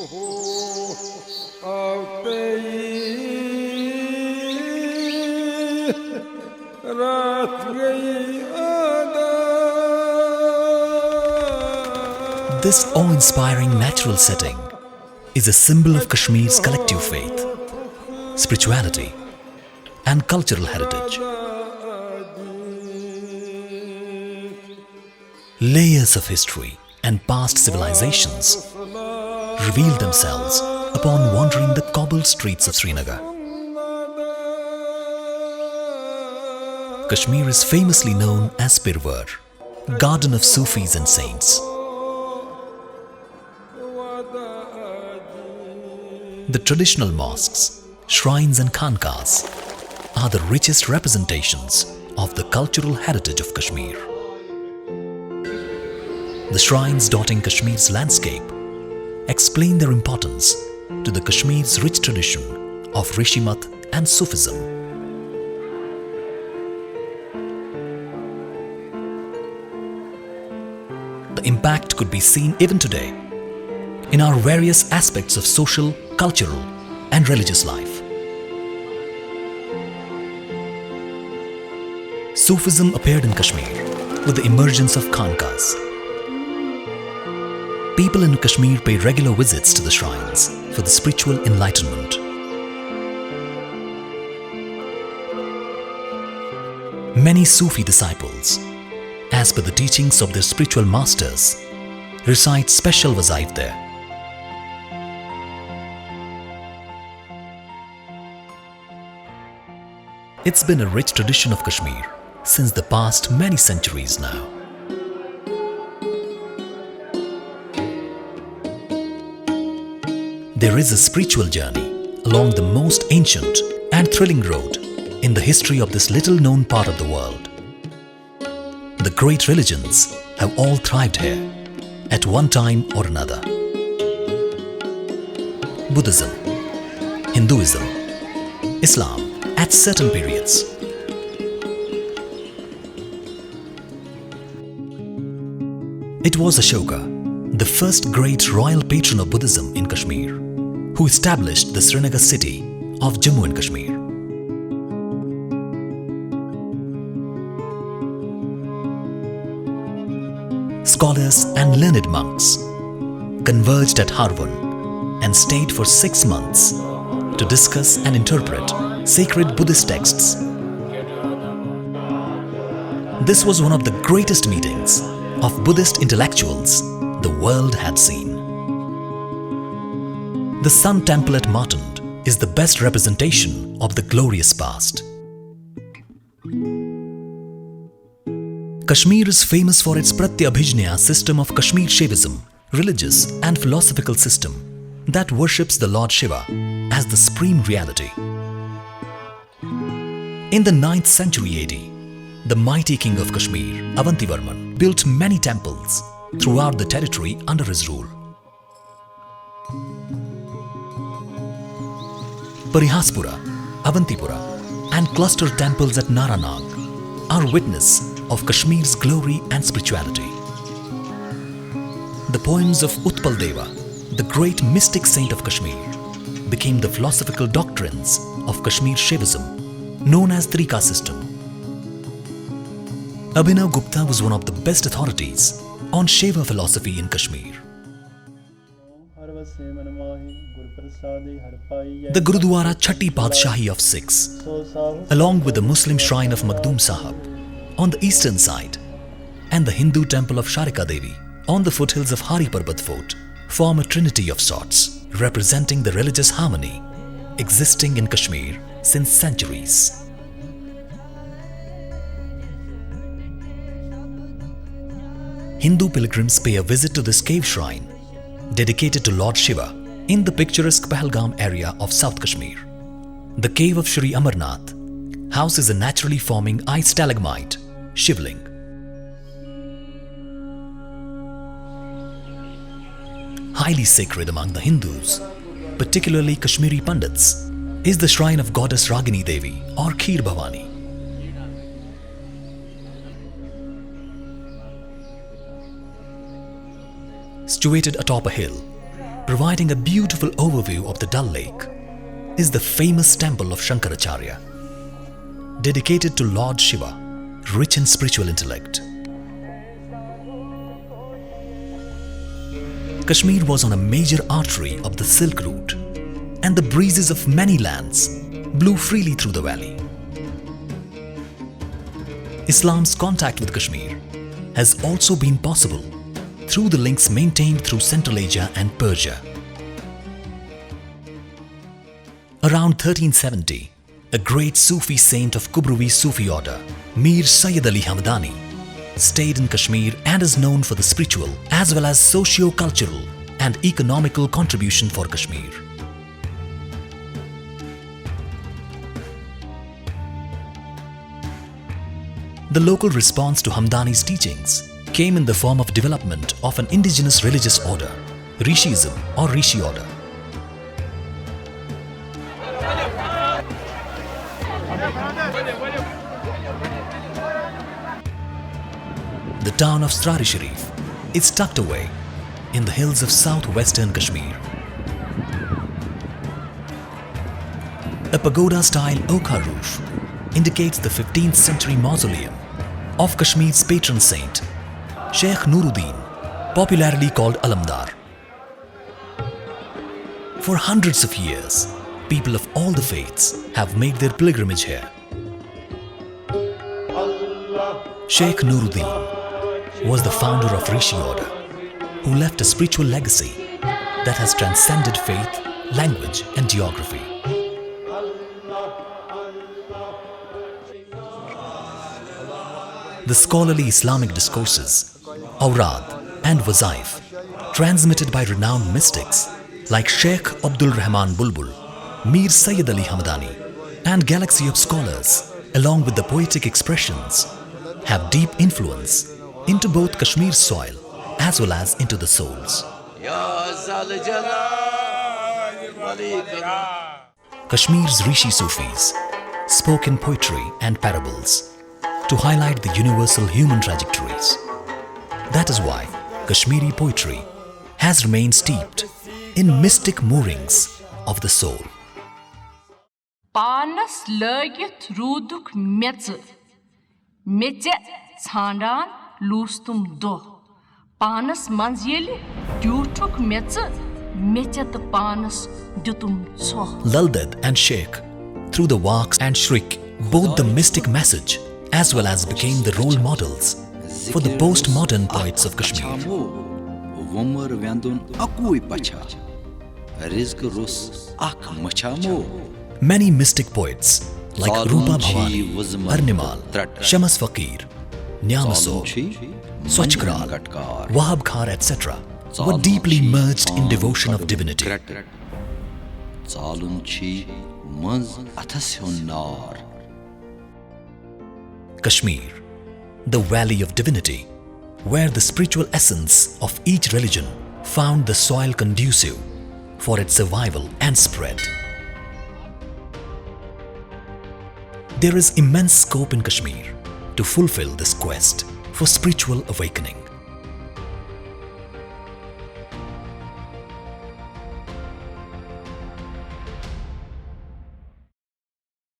This awe-inspiring natural setting is a symbol of Kashmir's collective faith, spirituality, and cultural heritage. Layers of history and past civilizations reveal themselves upon wandering the cobbled streets of Srinagar. Kashmir is famously known as Pirwar, garden of Sufis and saints. The traditional mosques, shrines and khanqahs are the richest representations of the cultural heritage of Kashmir. The shrines dotting Kashmir's landscape explain their importance to the Kashmir's rich tradition of Rishimat and Sufism. The impact could be seen even today in our various aspects of social, cultural, and religious life. Sufism appeared in Kashmir with the emergence of khanqahs. People in Kashmir pay regular visits to the shrines for the spiritual enlightenment. Many Sufi disciples, as per the teachings of their spiritual masters, recite special wazaif there. It's been a rich tradition of Kashmir since the past many centuries now. There is a spiritual journey along the most ancient and thrilling road in the history of this little-known part of the world. The great religions have all thrived here at one time or another. Buddhism, Hinduism, Islam at certain periods. It was Ashoka, the first great royal patron of Buddhism in Kashmir, who established the Srinagar city of Jammu and Kashmir. Scholars and learned monks converged at Harvan and stayed for 6 months to discuss and interpret sacred Buddhist texts. This was one of the greatest meetings of Buddhist intellectuals the world had seen. The Sun Temple at Martund is the best representation of the glorious past. Kashmir is famous for its Pratyabhijnaya system of Kashmir Shaivism, religious and philosophical system that worships the Lord Shiva as the supreme reality. In the 9th century AD, the mighty king of Kashmir, Avantivarman, built many temples throughout the territory under his rule. Parihaspura, Avantipura and cluster temples at Naranag are witness of Kashmir's glory and spirituality. The poems of Utpal Deva, the great mystic saint of Kashmir, became the philosophical doctrines of Kashmir Shaivism, known as Trika system. Abhinav Gupta was one of the best authorities on Shaiva philosophy in Kashmir. The Gurudwara Chhatti Padshahi of Sikhs, along with the Muslim shrine of Makhdoom Sahib on the eastern side and the Hindu temple of Sharika Devi on the foothills of Hari Parbat Fort, form a trinity of sorts, representing the religious harmony existing in Kashmir since centuries. Hindu pilgrims pay a visit to this cave shrine dedicated to Lord Shiva in the picturesque Pahalgam area of South Kashmir. The cave of Shri Amarnath houses a naturally forming ice stalagmite, Shivling. Highly sacred among the Hindus, particularly Kashmiri Pandits, is the shrine of goddess Ragini Devi or Kheer Bhavani. Situated atop a hill, providing a beautiful overview of the Dal Lake, is the famous temple of Shankaracharya, dedicated to Lord Shiva, rich in spiritual intellect. Kashmir was on a major artery of the Silk Route, and the breezes of many lands blew freely through the valley. Islam's contact with Kashmir has also been possible through the links maintained through Central Asia and Persia. Around 1370, a great Sufi saint of Kubrawi Sufi order, Mir Sayyid Ali Hamdani, stayed in Kashmir and is known for the spiritual as well as socio-cultural and economical contribution for Kashmir. The local response to Hamdani's teachings came in the form of development of an indigenous religious order, Rishism or Rishi order. The town of Strari Sharif is tucked away in the hills of southwestern Kashmir. A pagoda-style ochre roof indicates the 15th century mausoleum of Kashmir's patron saint, Sheikh Nuruddin, popularly called Alamdar. For hundreds of years, people of all the faiths have made their pilgrimage here. Sheikh Nuruddin was the founder of Rishi order, who left a spiritual legacy that has transcended faith, language and geography. The scholarly Islamic discourses, awrad and wazaif, transmitted by renowned mystics like Sheikh Abdul Rahman Bulbul, Mir Sayyid Ali Hamdani, and galaxy of scholars, along with the poetic expressions, have deep influence into both Kashmir's soil as well as into the souls. Kashmir's Rishi Sufis spoke in poetry and parables to highlight the universal human trajectories. That is why Kashmiri poetry has remained steeped in mystic moorings of the soul. Panas lagit ruduk metse, mece tshandan lustum do. Panas manzyeli dutuk metse, mece the panas dutum so. Luldad and Sheikh, through the walks and shriek, both the mystic message as well as became the role models for the postmodern poets of Kashmir. Many mystic poets like Rupa Bhavani, Arnimal, Shamas Fakir, Nyamaso, Swachkral, Wahab Khar, etc. were deeply merged in devotion of divinity. Kashmir, the valley of divinity, where the spiritual essence of each religion found the soil conducive for its survival and spread. There is immense scope in Kashmir to fulfill this quest for spiritual awakening.